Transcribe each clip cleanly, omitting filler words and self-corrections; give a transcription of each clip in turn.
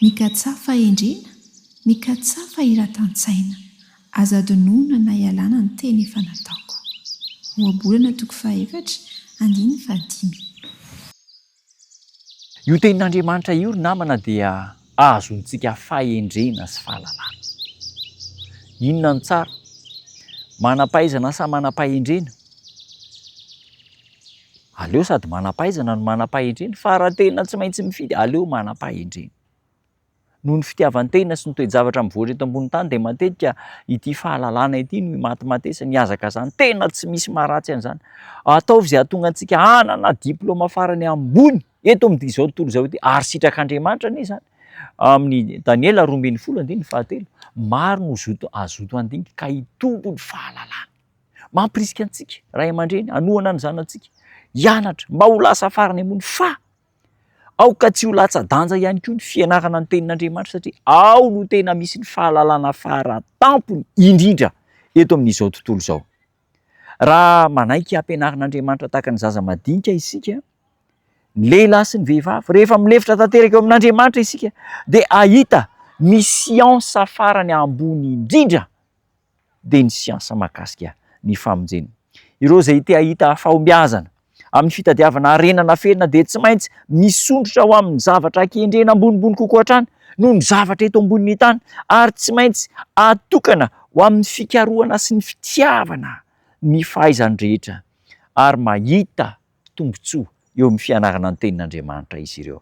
mikatsaha fahendrena, mikatsaha fahiratan-tsaina, azadonona na ialana ny teny efa nataoko. Ohabolana toko 4 andiny 5. Io tenin'Andriamanitra io namana dia azontsika fahendrena sy fahalalana. Inona ny tsara? Manam-pahaizana sa manam-pahendrena? Aleo sady manam-pahaizana no manam-pahendrena, fa raha tena tsy maintsy mifidy, aleo manam-pahendrena. Noho ny fitiavan'ny tena sy ny toe-javatra mivoatra eto ambony tany dia matetika ity fahalalana ity no matimatesa niazaka izany. Tena tsy misy maharatsy an'izany. Ataovy izay hahatonga antsika hanana diplôma farany ambony eto amin'izao tontolo izao ity, ary sitrak'Andriamanitra anie izany. Amin'ny Daniela 2:7, maro no azoto andinika ka hitombo ny fahalalana. Mampirisika antsika ray aman-dreny, hanohana ny zanantsika hianatra mba ho lasa farany ambony, fa aoka tsy ho latsa-danja ihany koa ny fianarana ny tenin'Andriamanitra, satria ao no tena misy ny fahalalana fara-tampony indrindra eto amin'izao tontolo izao. Raha manaiky hampianaran'Andriamanitra tahaka ny zaza madinika isika, ny lehilahy sy ny vehivavy, rehefa milefitra tanteraka eo amin'Andriamanitra isika, dia ahita ny siansa farany ambony indrindra dia ny siansa mahakasika ny famonjena. Ireo izay te ahita fahombiazana amin'ny fitadiavana harenana felina dia tsy maintsy misondrotra ho amin'ny zavatra ankendrena ambonimbony kokoa hatrany noho ny zavatra eto ambonin'ny tany, ary tsy maintsy atokana ho amin'ny fikarohana sy ny fitiavana ny fahaizany rehetra, ary mahita tombontsoa eo amin'ny fianarana ny tenin'Andriamanitra izy ireo.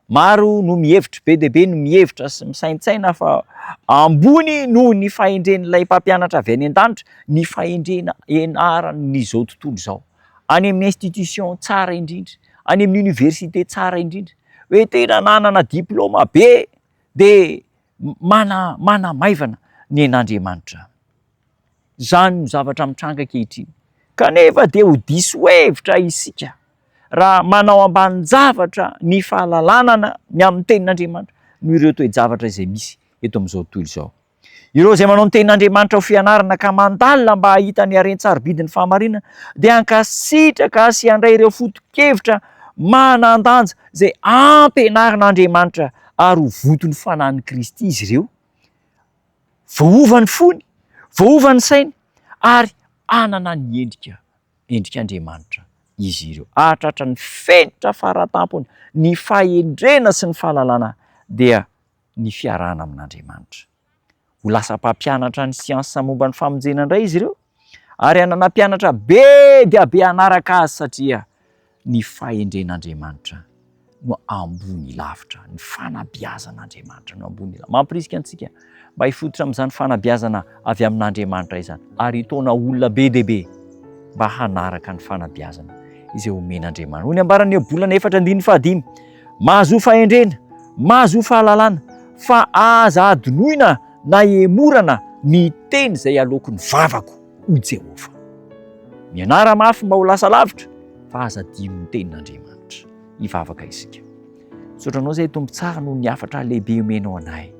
Maro no mihevitra, be dia be no mihevitra sy misaintsaina fa ambony noho ny fahendren'ilay mpampianatra avy any an-danitra ny fahendrena ianaran'izao tontolo izao. Any amin'ny institution tsara indrindra, any amin'ny université tsara indrindra, hoe tena nanana diplôma be dia manamaivana ny an'Andriamanitra. Izany no zavatra mitranga ankehitriny. Kanefa dia ho diso hevitra isika raha manao ambanin-javatra ny fahalalana ny amin'ny tenin'Andriamanitra no ireo toe-javatra izay misy eto amin'izao tontolo izao. Ireo izay manao ny tenin'Andriamanitra ho fianarana ka mandalina mba hahita ny haren-tsarobidin'ny fahamarinana dia hankasitraka sy handray ireo foto-kevitra manan-danja izay ampianaran'Andriamanitra ary ho voton'ny fanahin'i Kristy izy ireo. Vohovany fony, vohovany sainy, ary anana ny endrik'Andriamanitra izy ireo. Ahatratra ny fenitra fara-tampony, ny fahendrena sy ny fahalalana dia ny fiarahana amin'Andriamanitra. Ho lasa mpampianatra ny siansa momba ny famonjena indray izy ireo, ary hanana mpianatra be dia be hanaraka azy, satria ny fahendren'Andriamanitra no ambony lavitra, ny fanabeazan'Andriamanitra no ambony lavitra. Mampirisika antsika mba hifototra amin'izany fanabeazana avy amin'Andriamanitra izany, ary hitona olona be dia be mba hanaraka ny fanabeazana izay omen'Andriamanitra. Hoy ny ambaran'ny Ebolana 4:5, mahazo fahendrena, mahazo fahalalana, fa aza adinoina na emorana ny teny izay alokon'ny vavako ho Jehovah. Mianara mafy mba ho lasa lavitra, fa aza adino ny tenin'Andriamanitra hivavaka isika. Sotranao izay tompo tsara noho ny hafatra lehibe omenao anay.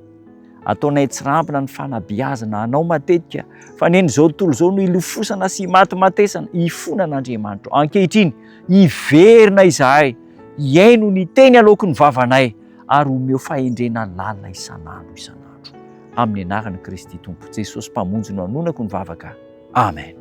Ataonay tsy rampina ny fanabeazana anao matetika, fa neny izao tontolo izao no ilofosana sy matimatesana hifonan'Andriamanitra. Ankehitriny hiverina izahay, hiaino ny teny alokon'ny vavanay, ary omeo fahendrena lalina isan'andro. Amin'ny anaran'i Kristy Tompo Jesosy mpamonjy no hanonako ny vavaka. Amen.